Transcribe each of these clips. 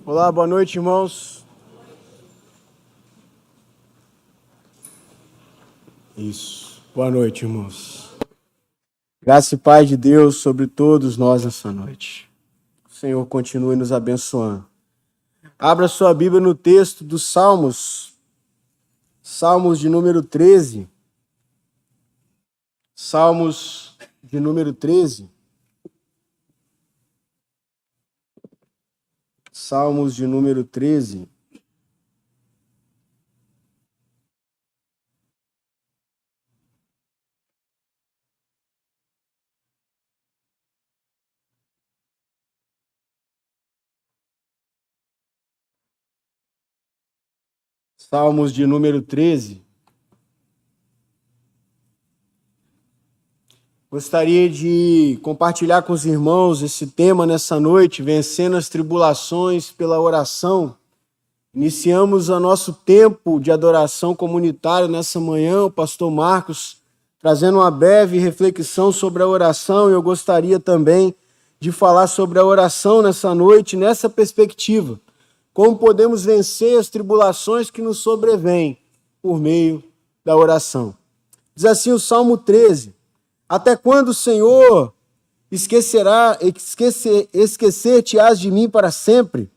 Olá, boa noite, irmãos. Isso, boa noite, irmãos. Graça e paz de Deus sobre todos nós nessa noite. O Senhor continue nos abençoando. Abra sua Bíblia no texto dos Salmos, Salmos de número 13. Salmos de número 13. Salmos de número 13. Salmos de número 13. Gostaria de compartilhar com os irmãos esse tema nessa noite, vencendo as tribulações pela oração. Iniciamos o nosso tempo de adoração comunitária nessa manhã, o pastor Marcos trazendo uma breve reflexão sobre a oração, e eu gostaria também de falar sobre a oração nessa noite, nessa perspectiva. Como podemos vencer as tribulações que nos sobrevêm por meio da oração. Diz assim o Salmo 13: Até quando, Senhor, esquecer-te-ás de mim para sempre?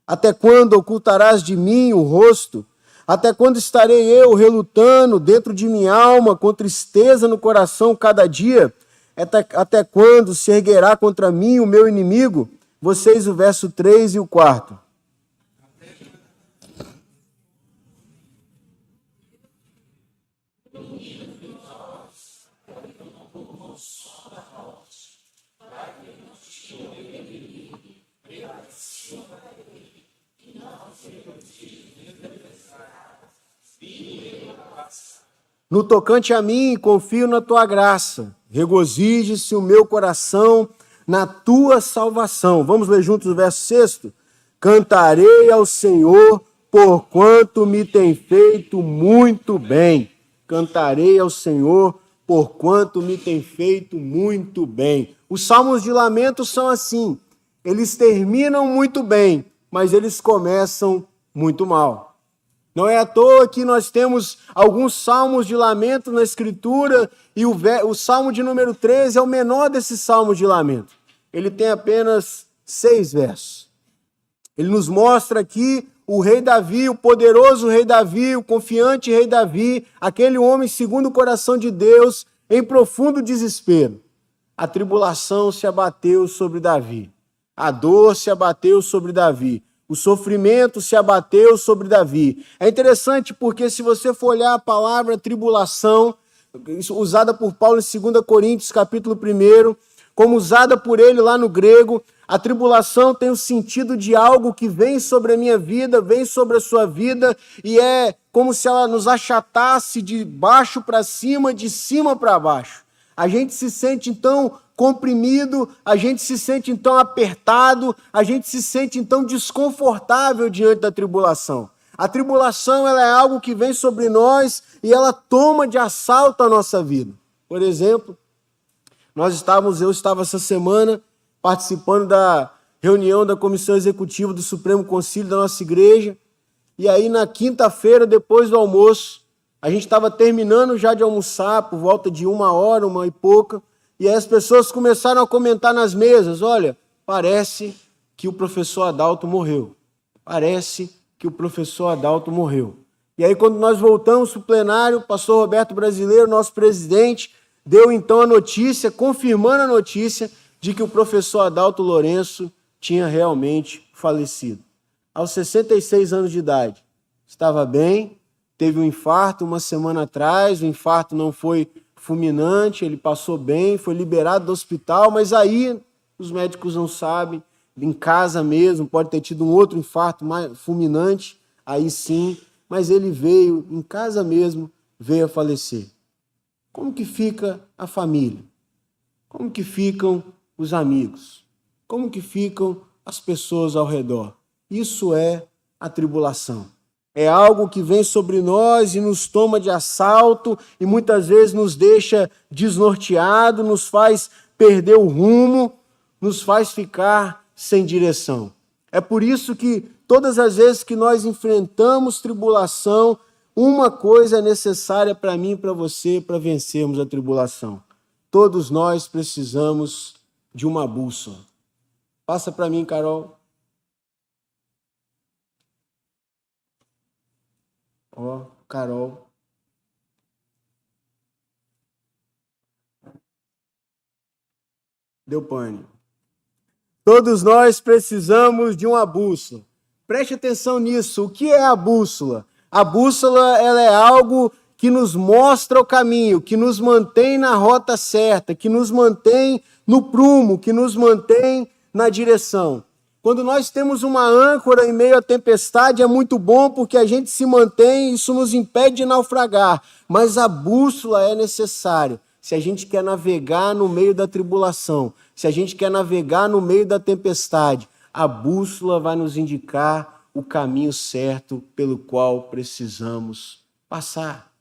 Até quando ocultarás de mim o rosto? Até quando estarei eu relutando dentro de minha alma, com tristeza no coração cada dia? Até quando se erguerá contra mim o meu inimigo? Vocês, o verso 3 e o 4. No tocante a mim, confio na tua graça. Regozije-se o meu coração na tua salvação. Vamos ler juntos o verso 6? Cantarei ao Senhor, porquanto me tem feito muito bem. Cantarei ao Senhor, porquanto me tem feito muito bem. Os salmos de lamento são assim. Eles terminam muito bem, mas eles começam muito mal. Não é à toa que nós temos alguns salmos de lamento na Escritura, e o salmo de número 13 é o menor desses salmos de lamento. Ele tem apenas 6 versos. Ele nos mostra aqui o rei Davi, o poderoso rei Davi, o confiante rei Davi, aquele homem segundo o coração de Deus, em profundo desespero. A tribulação se abateu sobre Davi. A dor se abateu sobre Davi. O sofrimento se abateu sobre Davi. É interessante porque se você for olhar a palavra tribulação, usada por Paulo em 2 Coríntios, capítulo 1, como usada por ele lá no grego, a tribulação tem o sentido de algo que vem sobre a minha vida, vem sobre a sua vida, e é como se ela nos achatasse de baixo para cima, de cima para baixo. A gente se sente então comprimido, a gente se sente então apertado, a gente se sente então desconfortável diante da tribulação. A tribulação, ela é algo que vem sobre nós e ela toma de assalto a nossa vida. Por exemplo, eu estava essa semana participando da reunião da Comissão Executiva do Supremo Concílio da nossa igreja, e aí na quinta-feira, depois do almoço, a gente estava terminando já de almoçar, por volta de 1h, 1 e pouca, e aí as pessoas começaram a comentar nas mesas: olha, parece que o professor Adalto morreu. Parece que o professor Adalto morreu. E aí quando nós voltamos para o plenário, o pastor Roberto Brasileiro, nosso presidente, deu então a notícia, confirmando a notícia, de que o professor Adalto Lourenço tinha realmente falecido. Aos 66 anos de idade. Estava bem, teve um infarto uma semana atrás, o infarto não foi fulminante, ele passou bem, foi liberado do hospital, mas aí os médicos não sabem, em casa mesmo, pode ter tido um outro infarto mais fulminante, aí sim, mas ele veio, em casa mesmo, veio a falecer. Como que fica a família? Como que ficam os amigos? Como que ficam as pessoas ao redor? Isso é a tribulação. É algo que vem sobre nós e nos toma de assalto e muitas vezes nos deixa desnorteado, nos faz perder o rumo, nos faz ficar sem direção. É por isso que todas as vezes que nós enfrentamos tribulação, uma coisa é necessária para mim e para você para vencermos a tribulação. Todos nós precisamos de uma bússola. Passa para mim, Carol. Ó, Carol. Deu pane. Todos nós precisamos de uma bússola. Preste atenção nisso. O que é a bússola? A bússola, ela é algo que nos mostra o caminho, que nos mantém na rota certa, que nos mantém no prumo, que nos mantém na direção. Quando nós temos uma âncora em meio à tempestade, é muito bom porque a gente se mantém, isso nos impede de naufragar. Mas a bússola é necessária se a gente quer navegar no meio da tribulação, se a gente quer navegar no meio da tempestade. A bússola vai nos indicar o caminho certo pelo qual precisamos passar.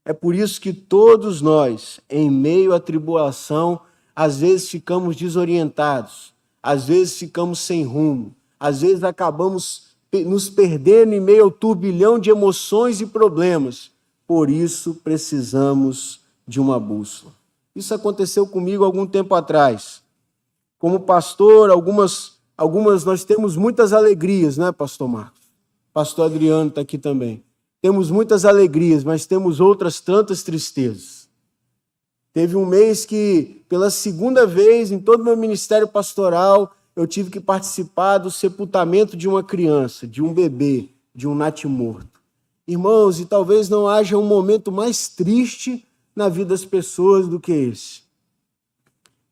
É por isso que todos nós, em meio à tribulação, às vezes ficamos desorientados, às vezes ficamos sem rumo, às vezes acabamos nos perdendo em meio ao turbilhão de emoções e problemas. Por isso precisamos de uma bússola. Isso aconteceu comigo algum tempo atrás. Como pastor, algumas nós temos muitas alegrias, né, pastor Marcos? Pastor Adriano está aqui também. Temos muitas alegrias, mas temos outras tantas tristezas. Teve um mês que, pela segunda vez em todo o meu ministério pastoral, eu tive que participar do sepultamento de uma criança, de um bebê, de um natimorto. Irmãos, e talvez não haja um momento mais triste na vida das pessoas do que esse.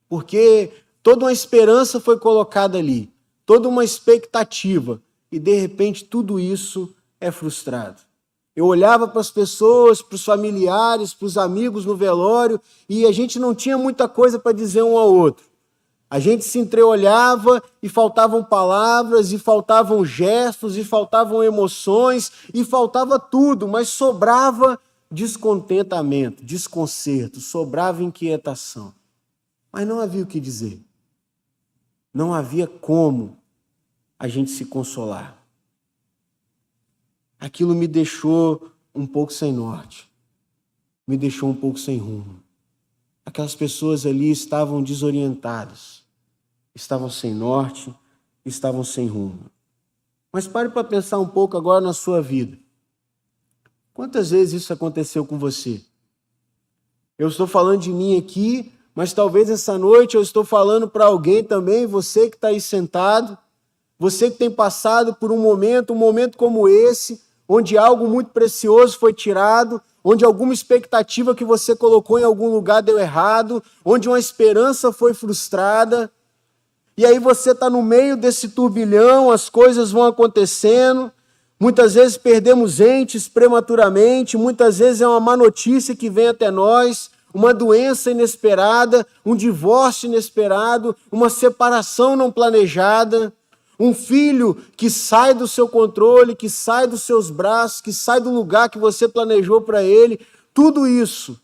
Porque toda uma esperança foi colocada ali, toda uma expectativa, e de repente tudo isso é frustrado. Eu olhava para as pessoas, para os familiares, para os amigos no velório, e a gente não tinha muita coisa para dizer um ao outro. A gente se entreolhava e faltavam palavras, e faltavam gestos, e faltavam emoções, e faltava tudo, mas sobrava descontentamento, desconcerto, sobrava inquietação. Mas não havia o que dizer. Não havia como a gente se consolar. Aquilo me deixou um pouco sem norte, me deixou um pouco sem rumo. Aquelas pessoas ali estavam desorientadas, estavam sem norte, estavam sem rumo. Mas pare para pensar um pouco agora na sua vida. Quantas vezes isso aconteceu com você? Eu estou falando de mim aqui, mas talvez essa noite eu estou falando para alguém também, você que está aí sentado, você que tem passado por um momento como esse, onde algo muito precioso foi tirado, onde alguma expectativa que você colocou em algum lugar deu errado, onde uma esperança foi frustrada, e aí você está no meio desse turbilhão, as coisas vão acontecendo, muitas vezes perdemos entes prematuramente, muitas vezes é uma má notícia que vem até nós, uma doença inesperada, um divórcio inesperado, uma separação não planejada, um filho que sai do seu controle, que sai dos seus braços, que sai do lugar que você planejou para ele. Tudo isso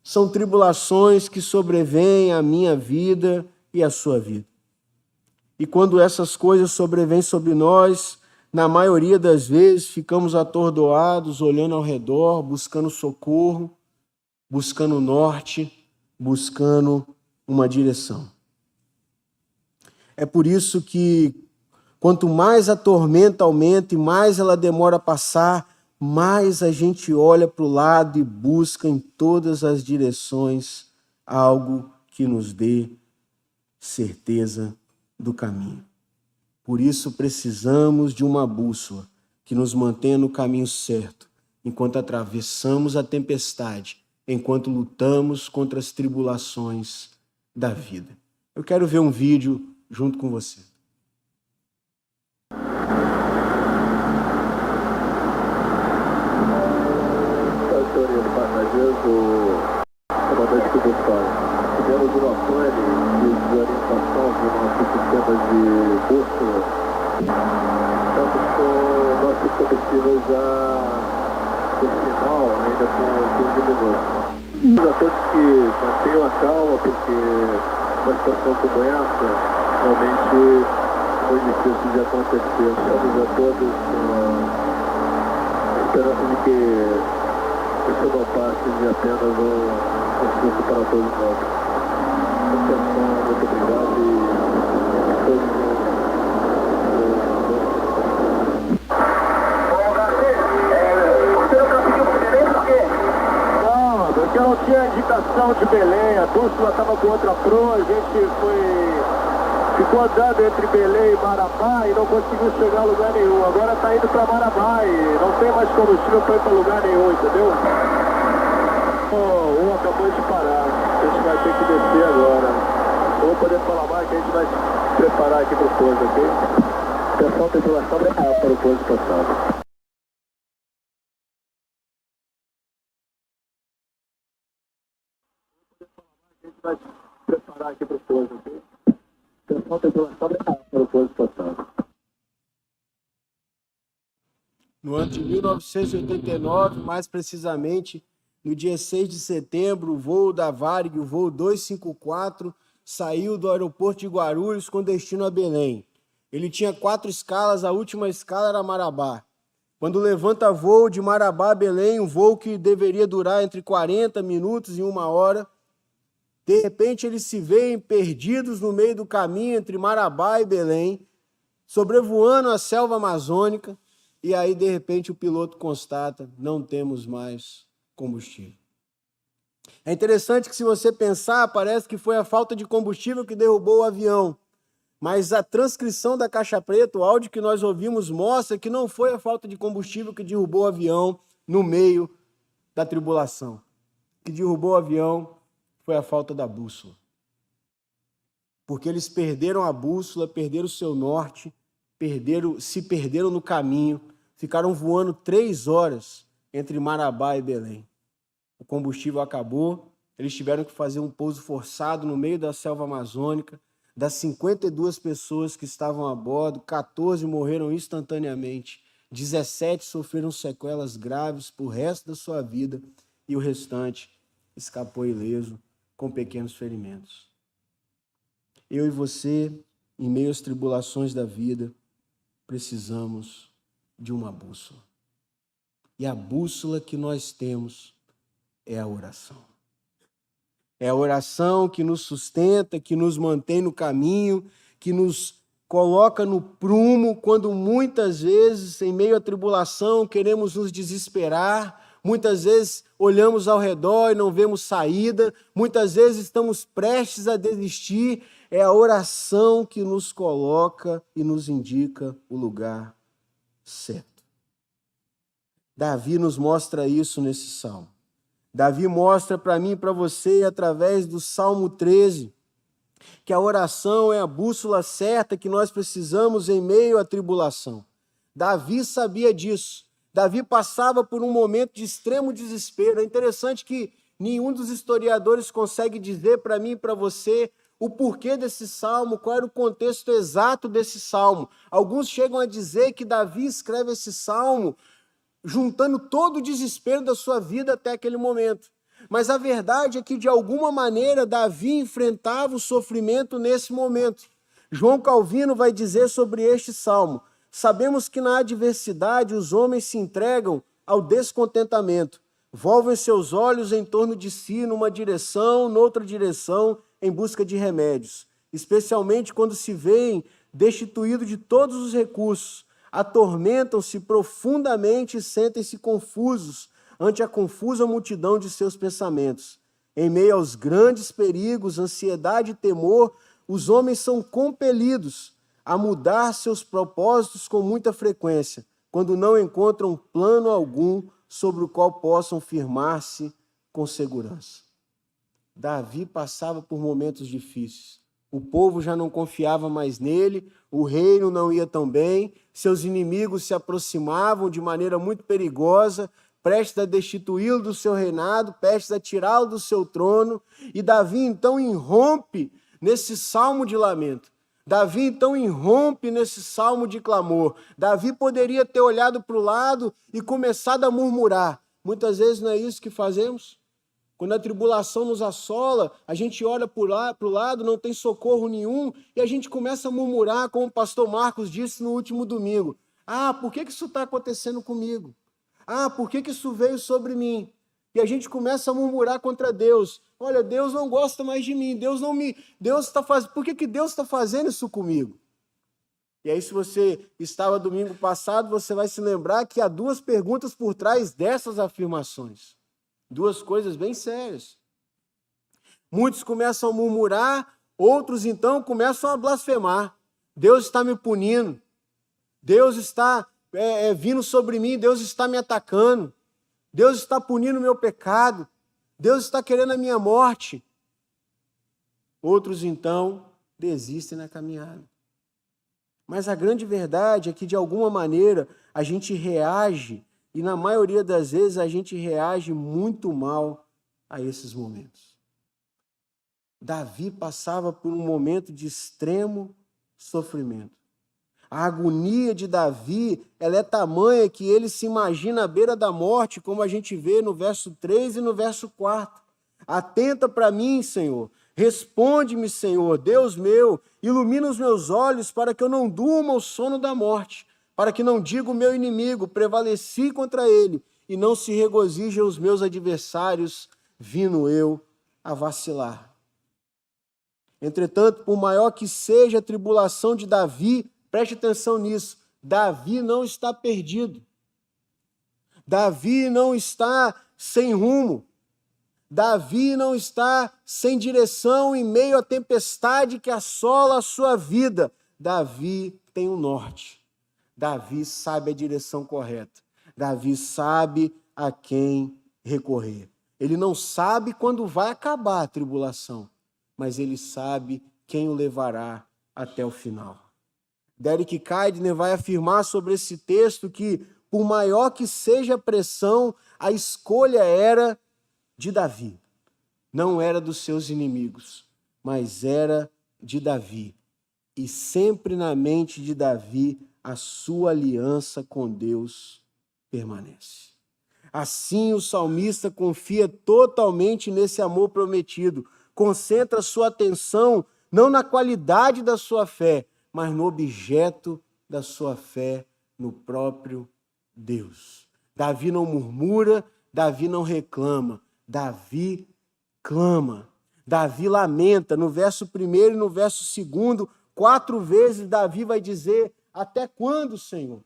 são tribulações que sobrevêm à minha vida e à sua vida. E quando essas coisas sobrevêm sobre nós, na maioria das vezes ficamos atordoados, olhando ao redor, buscando socorro, buscando norte, buscando uma direção. É por isso que quanto mais a tormenta aumenta e mais ela demora a passar, mais a gente olha para o lado e busca em todas as direções algo que nos dê certeza do caminho. Por isso precisamos de uma bússola que nos mantenha no caminho certo, enquanto atravessamos a tempestade, enquanto lutamos contra as tribulações da vida. Eu quero ver um vídeo junto com você. Do comandante que buscava. Tivemos uma pane de desorientação do nosso sistema de bússola. Estamos com o nosso combustível já no final, ainda com 15 minutos. A todos que mantenham a calma, porque uma situação como essa realmente foi difícil de acontecer. Estamos a todos esperando de que isso não passe de apenas um susto para todos nós. Muito obrigado e todos porque não tinha indicação de Belém, a bússola estava com outra proa, a gente ficou andando entre Belém e Marabá e não conseguiu chegar a lugar nenhum. Agora está indo para Marabá e não tem mais combustível para ir para lugar nenhum, entendeu? Um acabou de parar, a gente vai ter que descer agora. Não vou poder falar mais, que a gente vai se preparar aqui para o pouso, ok? Atenção, tripulação, preparada para o pouso passado. A gente vai se preparar aqui para o pouso, ok? Atenção, tripulação, preparada para o pouso passado. No ano de 1989, mais precisamente, no dia 6 de setembro, o voo da Varig, o voo 254, saiu do aeroporto de Guarulhos com destino a Belém. Ele tinha 4 escalas, a última escala era Marabá. Quando levanta voo de Marabá a Belém, um voo que deveria durar entre 40 minutos e 1 hora, de repente eles se veem perdidos no meio do caminho entre Marabá e Belém, sobrevoando a selva amazônica, e aí de repente o piloto constata: não temos mais combustível. É interessante que, se você pensar, parece que foi a falta de combustível que derrubou o avião. Mas a transcrição da caixa preta, o áudio que nós ouvimos, mostra que não foi a falta de combustível que derrubou o avião no meio da tribulação. O que derrubou o avião foi a falta da bússola. Porque eles perderam a bússola, perderam o seu norte, se perderam no caminho, ficaram voando 3 horas entre Marabá e Belém. O combustível acabou, eles tiveram que fazer um pouso forçado no meio da selva amazônica. Das 52 pessoas que estavam a bordo, 14 morreram instantaneamente, 17 sofreram sequelas graves por resto da sua vida e o restante escapou ileso com pequenos ferimentos. Eu e você, em meio às tribulações da vida, precisamos de uma bússola. E a bússola que nós temos é a oração. É a oração que nos sustenta, que nos mantém no caminho, que nos coloca no prumo quando muitas vezes, em meio à tribulação, queremos nos desesperar, muitas vezes olhamos ao redor e não vemos saída, muitas vezes estamos prestes a desistir. É a oração que nos coloca e nos indica o lugar certo. Davi nos mostra isso nesse salmo. Davi mostra para mim e para você, através do Salmo 13, que a oração é a bússola certa que nós precisamos em meio à tribulação. Davi sabia disso. Davi passava por um momento de extremo desespero. É interessante que nenhum dos historiadores consegue dizer para mim e para você o porquê desse salmo, qual era o contexto exato desse salmo. Alguns chegam a dizer que Davi escreve esse salmo juntando todo o desespero da sua vida até aquele momento. Mas a verdade é que, de alguma maneira, Davi enfrentava o sofrimento nesse momento. João Calvino vai dizer sobre este salmo: sabemos que na adversidade os homens se entregam ao descontentamento, volvem seus olhos em torno de si numa direção, noutra direção, em busca de remédios, especialmente quando se veem destituídos de todos os recursos, atormentam-se profundamente e sentem-se confusos ante a confusa multidão de seus pensamentos. Em meio aos grandes perigos, ansiedade e temor, os homens são compelidos a mudar seus propósitos com muita frequência, quando não encontram plano algum sobre o qual possam firmar-se com segurança. Davi passava por momentos difíceis. O povo já não confiava mais nele, o reino não ia tão bem, seus inimigos se aproximavam de maneira muito perigosa, prestes a destituí-lo do seu reinado, prestes a tirá-lo do seu trono. E Davi então irrompe nesse salmo de lamento. Davi então irrompe nesse salmo de clamor. Davi poderia ter olhado para o lado e começado a murmurar. Muitas vezes não é isso que fazemos? Quando a tribulação nos assola, a gente olha para o lado, não tem socorro nenhum, e a gente começa a murmurar, como o pastor Marcos disse no último domingo. Ah, por que isso está acontecendo comigo? Ah, por que isso veio sobre mim? E a gente começa a murmurar contra Deus. Olha, Deus não gosta mais de mim, por que Deus está fazendo isso comigo? E aí, se você estava domingo passado, você vai se lembrar que há duas perguntas por trás dessas afirmações. Duas coisas bem sérias. Muitos começam a murmurar, outros então começam a blasfemar. Deus está me punindo, Deus está vindo sobre mim, Deus está me atacando, Deus está punindo o meu pecado, Deus está querendo a minha morte. Outros então desistem na caminhada. Mas a grande verdade é que, de alguma maneira, a gente reage, e na maioria das vezes a gente reage muito mal a esses momentos. Davi passava por um momento de extremo sofrimento. A agonia de Davi, ela é tamanha que ele se imagina à beira da morte, como a gente vê no verso 3 e no verso 4. Atenta para mim, Senhor. Responde-me, Senhor, Deus meu, ilumina os meus olhos para que eu não durma o sono da morte, para que não diga o meu inimigo, prevaleci contra ele, e não se regozijem os meus adversários, vindo eu a vacilar. Entretanto, por maior que seja a tribulação de Davi, preste atenção nisso, Davi não está perdido. Davi não está sem rumo. Davi não está sem direção em meio à tempestade que assola a sua vida. Davi tem um norte. Davi sabe a direção correta. Davi sabe a quem recorrer. Ele não sabe quando vai acabar a tribulação, mas ele sabe quem o levará até o final. Derek Kidner vai afirmar sobre esse texto que, por maior que seja a pressão, a escolha era de Davi. Não era dos seus inimigos, mas era de Davi. E sempre na mente de Davi, a sua aliança com Deus permanece. Assim, o salmista confia totalmente nesse amor prometido, concentra sua atenção não na qualidade da sua fé, mas no objeto da sua fé, no próprio Deus. Davi não murmura, Davi não reclama, Davi clama, Davi lamenta. No verso 1 e no verso 2, 4 vezes Davi vai dizer, até quando, Senhor?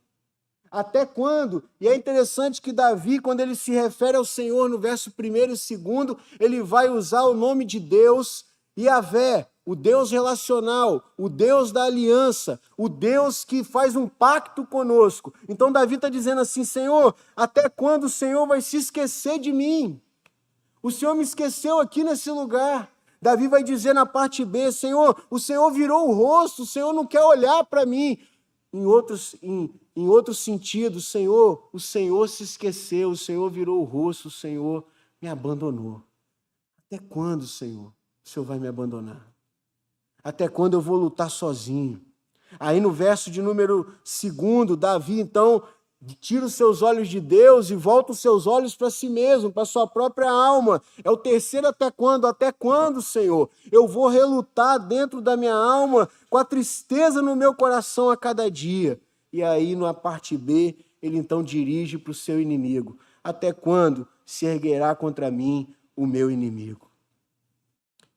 Até quando? E é interessante que Davi, quando ele se refere ao Senhor no verso 1 e 2, ele vai usar o nome de Deus, Yahvé, o Deus relacional, o Deus da aliança, o Deus que faz um pacto conosco. Então Davi está dizendo assim, Senhor, até quando o Senhor vai se esquecer de mim? O Senhor me esqueceu aqui nesse lugar. Davi vai dizer na parte B, Senhor, o Senhor virou o rosto, o Senhor não quer olhar para mim. Em outro sentido, Senhor, o Senhor se esqueceu, o Senhor virou o rosto, o Senhor me abandonou. Até quando, Senhor, o Senhor vai me abandonar? Até quando eu vou lutar sozinho? Aí no verso de número 2, Davi então tira os seus olhos de Deus e volta os seus olhos para si mesmo, para a sua própria alma. É o terceiro até quando? Até quando, Senhor? Eu vou relutar dentro da minha alma com a tristeza no meu coração a cada dia. E aí, na parte B, ele então dirige para o seu inimigo. Até quando se erguerá contra mim o meu inimigo?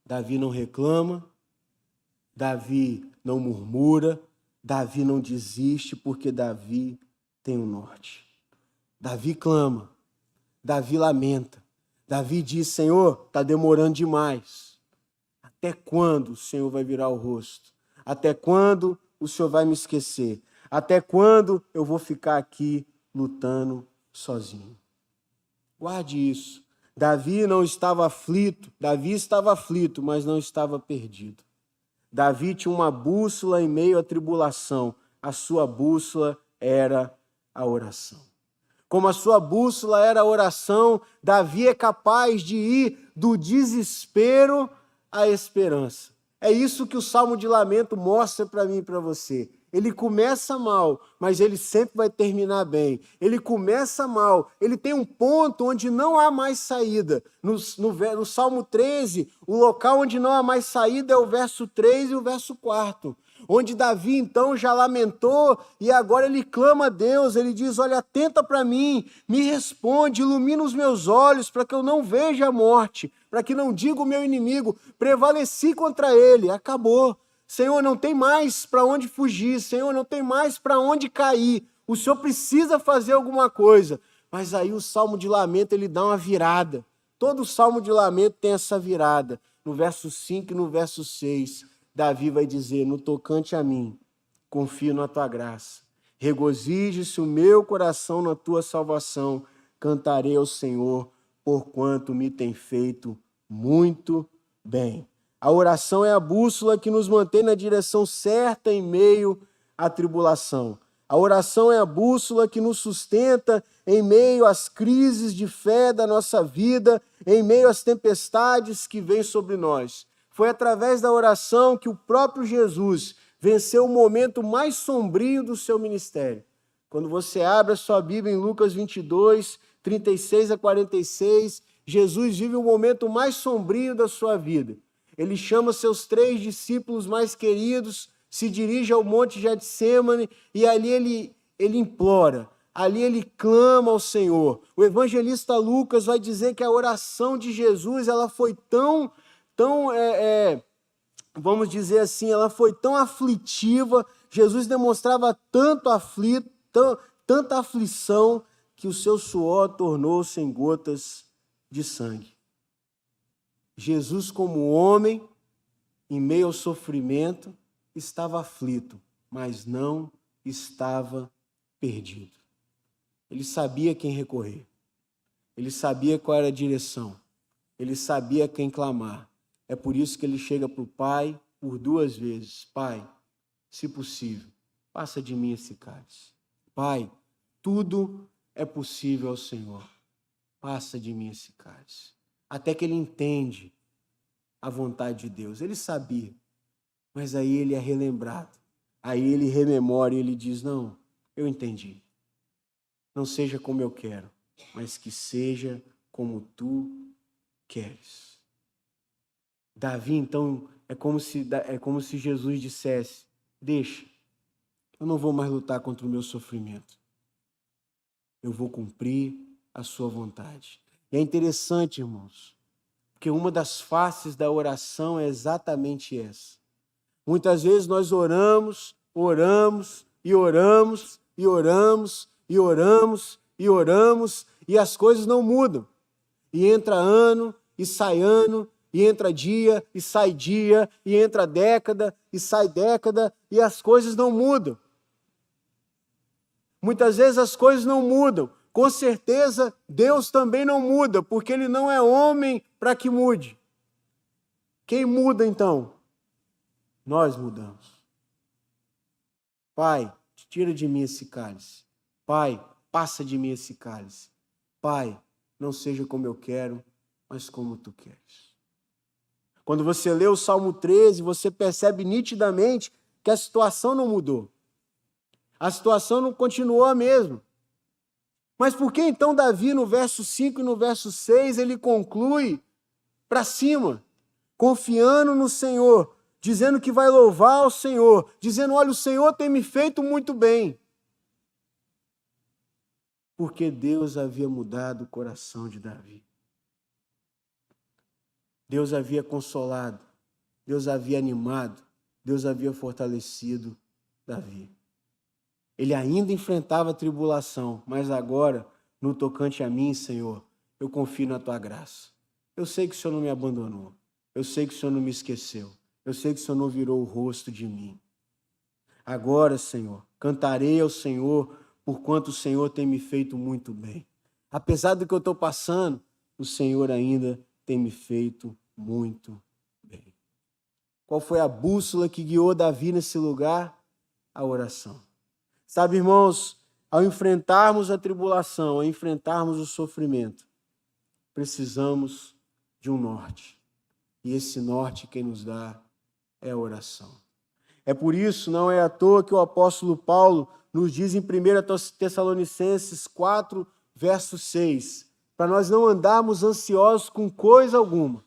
Davi não reclama, Davi não murmura, Davi não desiste, porque Davi tem um norte. Davi clama, Davi lamenta, Davi diz, Senhor, está demorando demais. Até quando o Senhor vai virar o rosto? Até quando o Senhor vai me esquecer? Até quando eu vou ficar aqui lutando sozinho? Guarde isso. Davi não estava aflito, Davi estava aflito, mas não estava perdido. Davi tinha uma bússola em meio à tribulação. A sua bússola era a oração. Como a sua bússola era a oração, Davi é capaz de ir do desespero à esperança. É isso que o Salmo de Lamento mostra para mim e para você. ele começa mal, mas ele sempre vai terminar bem. Ele começa mal, ele tem um ponto onde não há mais saída. No Salmo 13, o local onde não há mais saída é o verso 3 e o verso 4. Onde Davi então já lamentou e agora ele clama a Deus, ele diz, olha, atenta para mim, me responde, ilumina os meus olhos para que eu não veja a morte, para que não diga o meu inimigo, prevaleci contra ele, acabou. Senhor, não tem mais para onde fugir, Senhor, não tem mais para onde cair, o Senhor precisa fazer alguma coisa. Mas aí o Salmo de Lamento ele dá uma virada, todo o Salmo de Lamento tem essa virada, no verso 5 e no verso 6, Davi vai dizer, no tocante a mim, confio na tua graça. Regozije-se o meu coração na tua salvação. Cantarei ao Senhor, porquanto me tem feito muito bem. A oração é a bússola que nos mantém na direção certa em meio à tribulação. A oração é a bússola que nos sustenta em meio às crises de fé da nossa vida, em meio às tempestades que vêm sobre nós. Foi através da oração que o próprio Jesus venceu o momento mais sombrio do seu ministério. Quando você abre a sua Bíblia em Lucas 22, 36 a 46, Jesus vive o momento mais sombrio da sua vida. Ele chama seus 3 discípulos mais queridos, se dirige ao Monte Getsêmani e ali ele implora, ali ele clama ao Senhor. O evangelista Lucas vai dizer que a oração de Jesus ela foi vamos dizer assim, ela foi tão aflitiva, Jesus demonstrava tanto aflito, tanta aflição, que o seu suor tornou-se em gotas de sangue. Jesus, como homem, em meio ao sofrimento, estava aflito, mas não estava perdido. Ele sabia quem recorrer, ele sabia qual era a direção, ele sabia quem clamar. É por isso que ele chega para o Pai por 2 vezes. Pai, se possível, passa de mim esse cálice. Pai, tudo é possível ao Senhor. Passa de mim esse cálice. Até que ele entende a vontade de Deus. Ele sabia, mas aí ele é relembrado. Aí ele rememora e ele diz, não, eu entendi. Não seja como eu quero, mas que seja como tu queres. Davi, então, é como se Jesus dissesse, deixa, eu não vou mais lutar contra o meu sofrimento. Eu vou cumprir a sua vontade. E é interessante, irmãos, porque uma das faces da oração é exatamente essa. Muitas vezes nós oramos, e oramos, e oramos, e oramos, e oramos, e as coisas não mudam. E entra ano, e sai ano, e entra dia, e sai dia, e entra década, e sai década, e as coisas não mudam. Muitas vezes as coisas não mudam. Com certeza, Deus também não muda, porque Ele não é homem para que mude. Quem muda, então? Nós mudamos. Pai, tira de mim esse cálice. Pai, passa de mim esse cálice. Pai, não seja como eu quero, mas como tu queres. Quando você lê o Salmo 13, você percebe nitidamente que a situação não mudou. A situação não continuou a mesma. Mas por que então Davi, no verso 5 e no verso 6, ele conclui para cima, confiando no Senhor, dizendo que vai louvar ao Senhor, dizendo, olha, o Senhor tem me feito muito bem. Porque Deus havia mudado o coração de Davi. Deus havia consolado, Deus havia animado, Deus havia fortalecido Davi. Ele ainda enfrentava a tribulação, mas agora, no tocante a mim, Senhor, eu confio na tua graça. Eu sei que o Senhor não me abandonou, eu sei que o Senhor não me esqueceu, eu sei que o Senhor não virou o rosto de mim. Agora, Senhor, cantarei ao Senhor, porquanto o Senhor tem me feito muito bem. Apesar do que eu estou passando, o Senhor ainda tem me feito muito bem. Qual foi a bússola que guiou Davi nesse lugar? A oração. Sabe, irmãos, ao enfrentarmos a tribulação, ao enfrentarmos o sofrimento, precisamos de um norte. E esse norte quem nos dá é a oração. É por isso, não é à toa que o apóstolo Paulo nos diz em 1 Tessalonicenses 4, verso 6, para nós não andarmos ansiosos com coisa alguma,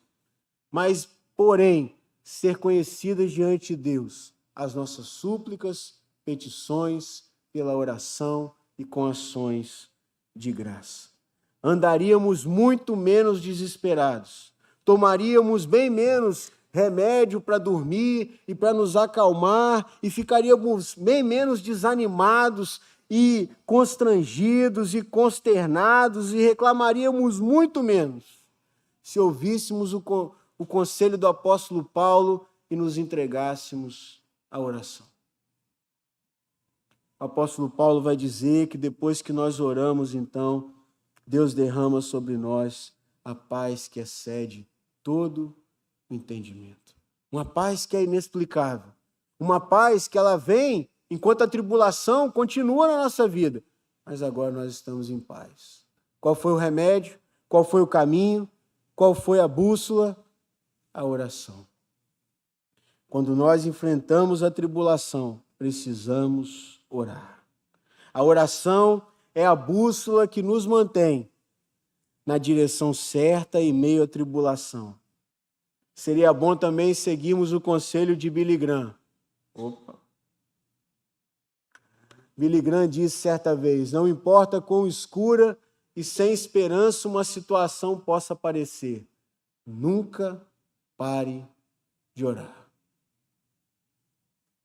mas, porém, ser conhecidas diante de Deus as nossas súplicas, petições, pela oração e com ações de graça. Andaríamos muito menos desesperados, tomaríamos bem menos remédio para dormir e para nos acalmar e ficaríamos bem menos desanimados e constrangidos e consternados e reclamaríamos muito menos se ouvíssemos o conselho do apóstolo Paulo e nos entregássemos à oração. O apóstolo Paulo vai dizer que depois que nós oramos, então, Deus derrama sobre nós a paz que excede todo entendimento. Uma paz que é inexplicável. Uma paz que ela vem enquanto a tribulação continua na nossa vida. Mas agora nós estamos em paz. Qual foi o remédio? Qual foi o caminho? Qual foi a bússola? A oração. Quando nós enfrentamos a tribulação, precisamos orar. A oração é a bússola que nos mantém na direção certa em meio à tribulação. Seria bom também seguirmos o conselho de Billy Graham. Billy Graham disse certa vez: não importa quão escura e sem esperança uma situação possa parecer, nunca pare de orar.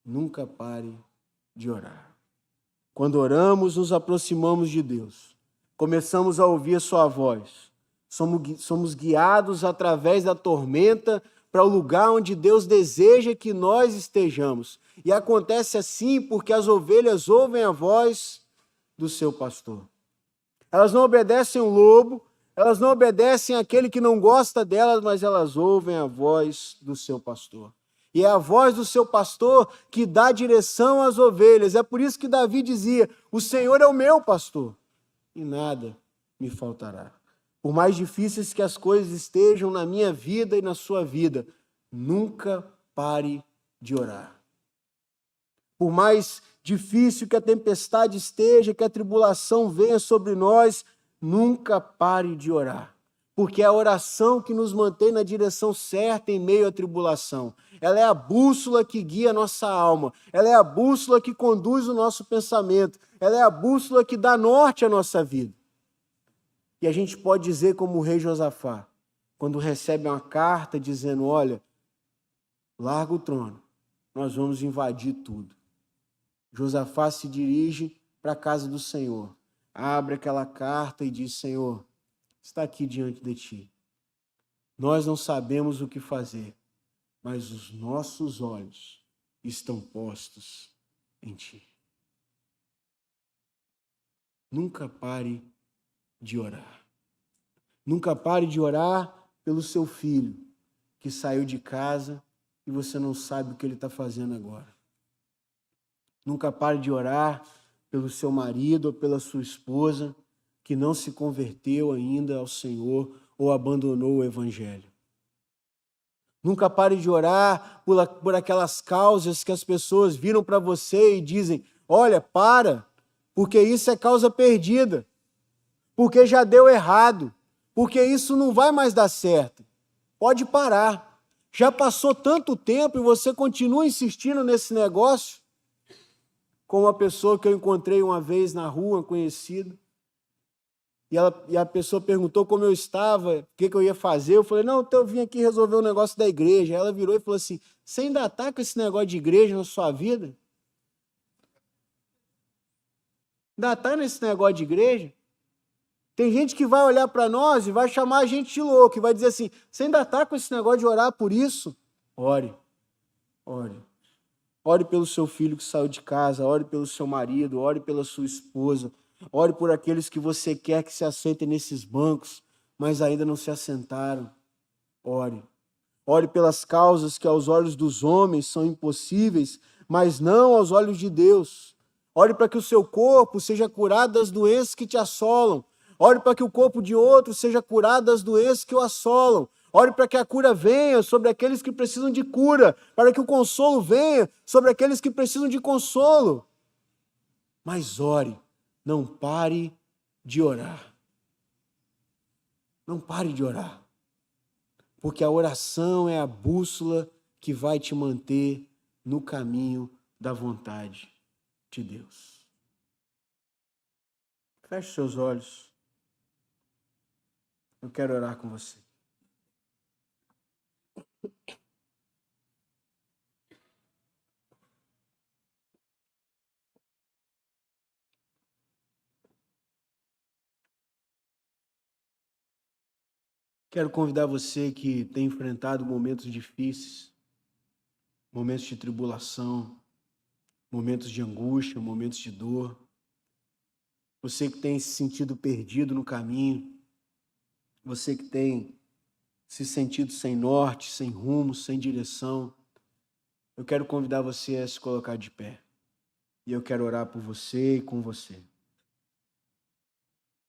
Nunca pare de orar. Quando oramos, nos aproximamos de Deus. Começamos a ouvir a sua voz. Somos guiados através da tormenta para o lugar onde Deus deseja que nós estejamos. E acontece assim porque as ovelhas ouvem a voz do seu pastor. Elas não obedecem o lobo, elas não obedecem àquele que não gosta delas, mas elas ouvem a voz do seu pastor. E é a voz do seu pastor que dá direção às ovelhas. É por isso que Davi dizia: o Senhor é o meu pastor e nada me faltará. Por mais difíceis que as coisas estejam na minha vida e na sua vida, nunca pare de orar. Por mais difícil que a tempestade esteja, que a tribulação venha sobre nós, nunca pare de orar. Porque é a oração que nos mantém na direção certa em meio à tribulação. Ela é a bússola que guia a nossa alma. Ela é a bússola que conduz o nosso pensamento. Ela é a bússola que dá norte à nossa vida. E a gente pode dizer como o rei Josafá, quando recebe uma carta dizendo: olha, larga o trono, nós vamos invadir tudo. Josafá se dirige para a casa do Senhor, abre aquela carta e diz: Senhor, está aqui diante de ti. Nós não sabemos o que fazer, mas os nossos olhos estão postos em ti. Nunca pare de orar. Nunca pare de orar pelo seu filho que saiu de casa e você não sabe o que ele está fazendo agora. Nunca pare de orar pelo seu marido ou pela sua esposa que não se converteu ainda ao Senhor ou abandonou o Evangelho. Nunca pare de orar por aquelas causas que as pessoas viram para você e dizem: olha, para, porque isso é causa perdida, porque já deu errado, porque isso não vai mais dar certo. Pode parar. Já passou tanto tempo e você continua insistindo nesse negócio? Como uma pessoa que eu encontrei uma vez na rua, conhecida, e a pessoa perguntou como eu estava, o que eu ia fazer. Eu falei: não, eu vim aqui resolver um negócio da igreja. Ela virou e falou assim: você ainda está com esse negócio de igreja na sua vida? Ainda está nesse negócio de igreja? Tem gente que vai olhar para nós e vai chamar a gente de louco, e vai dizer assim: você ainda está com esse negócio de orar por isso? Ore, ore. Ore pelo seu filho que saiu de casa, ore pelo seu marido, ore pela sua esposa, ore por aqueles que você quer que se assentem nesses bancos, mas ainda não se assentaram. Ore. Ore pelas causas que aos olhos dos homens são impossíveis, mas não aos olhos de Deus. Ore para que o seu corpo seja curado das doenças que te assolam. Ore para que o corpo de outro seja curado das doenças que o assolam. Ore para que a cura venha sobre aqueles que precisam de cura, para que o consolo venha sobre aqueles que precisam de consolo. Mas ore, não pare de orar. Não pare de orar. Porque a oração é a bússola que vai te manter no caminho da vontade de Deus. Feche seus olhos. Eu quero orar com você. Quero convidar você que tem enfrentado momentos difíceis, momentos de tribulação, momentos de angústia, momentos de dor. Você que tem se sentido perdido no caminho, você que tem se sentido sem norte, sem rumo, sem direção, eu quero convidar você a se colocar de pé. E eu quero orar por você e com você.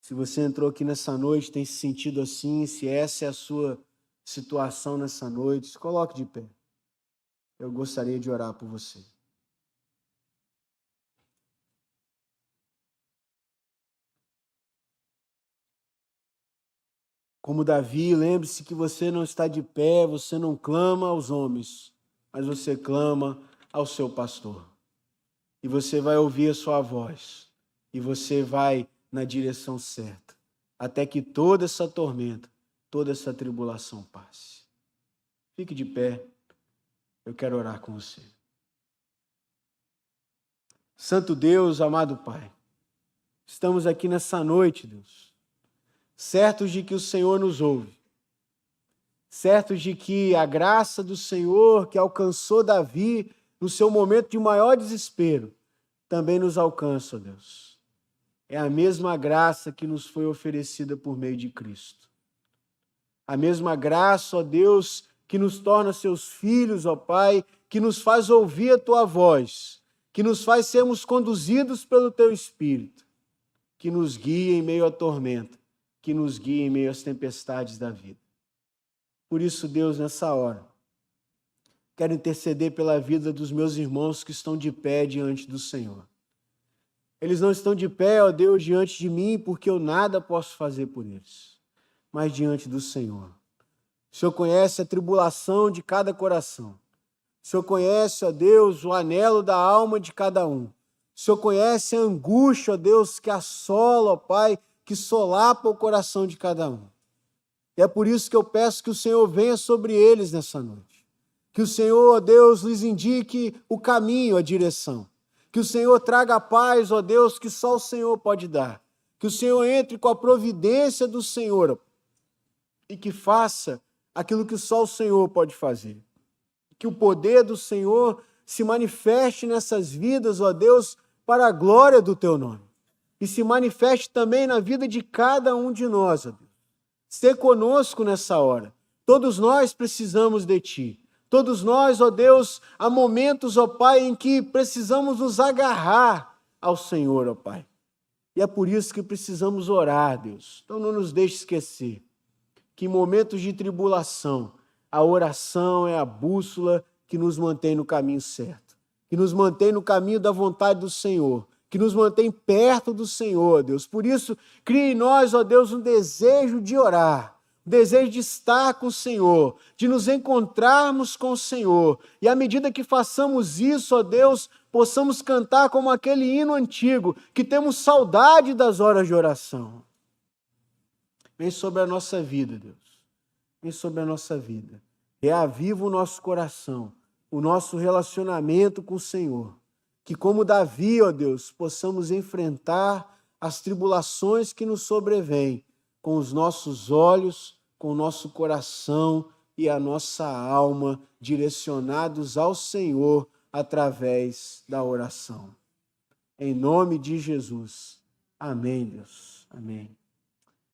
Se você entrou aqui nessa noite, tem se sentido assim, se essa é a sua situação nessa noite, se coloque de pé. Eu gostaria de orar por você. Como Davi, lembre-se que você não está de pé, você não clama aos homens, mas você clama ao seu pastor. E você vai ouvir a sua voz, e você vai na direção certa, até que toda essa tormenta, toda essa tribulação passe. Fique de pé, eu quero orar com você. Santo Deus, amado Pai, estamos aqui nessa noite, Deus, certos de que o Senhor nos ouve, certos de que a graça do Senhor que alcançou Davi no seu momento de maior desespero, também nos alcança, Deus. É a mesma graça que nos foi oferecida por meio de Cristo. A mesma graça, ó Deus, que nos torna seus filhos, ó Pai, que nos faz ouvir a Tua voz, que nos faz sermos conduzidos pelo Teu Espírito, que nos guia em meio à tormenta, que nos guia em meio às tempestades da vida. Por isso, Deus, nessa hora, quero interceder pela vida dos meus irmãos que estão de pé diante do Senhor. Eles não estão de pé, ó Deus, diante de mim, porque eu nada posso fazer por eles, mas diante do Senhor. O Senhor conhece a tribulação de cada coração. O Senhor conhece, ó Deus, o anelo da alma de cada um. O Senhor conhece a angústia, ó Deus, que assola, ó Pai, que solapa o coração de cada um. E é por isso que eu peço que o Senhor venha sobre eles nessa noite. Que o Senhor, ó Deus, lhes indique o caminho, a direção. Que o Senhor traga a paz, ó Deus, que só o Senhor pode dar. Que o Senhor entre com a providência do Senhor e que faça aquilo que só o Senhor pode fazer. Que o poder do Senhor se manifeste nessas vidas, ó Deus, para a glória do Teu nome. E se manifeste também na vida de cada um de nós, ó Deus. Sê conosco nessa hora. Todos nós precisamos de Ti. Todos nós, ó Deus, há momentos, ó Pai, em que precisamos nos agarrar ao Senhor, ó Pai. E é por isso que precisamos orar, Deus. Então não nos deixe esquecer que em momentos de tribulação, a oração é a bússola que nos mantém no caminho certo, que nos mantém no caminho da vontade do Senhor, que nos mantém perto do Senhor, Deus. Por isso, cria em nós, ó Deus, um desejo de orar, o desejo de estar com o Senhor, de nos encontrarmos com o Senhor. E à medida que façamos isso, ó Deus, possamos cantar como aquele hino antigo, que temos saudade das horas de oração. Vem sobre a nossa vida, Deus. Vem sobre a nossa vida. Reaviva o nosso coração, o nosso relacionamento com o Senhor. Que como Davi, ó Deus, possamos enfrentar as tribulações que nos sobrevêm, com os nossos olhos, com o nosso coração e a nossa alma direcionados ao Senhor através da oração. Em nome de Jesus. Amém, Deus. Amém.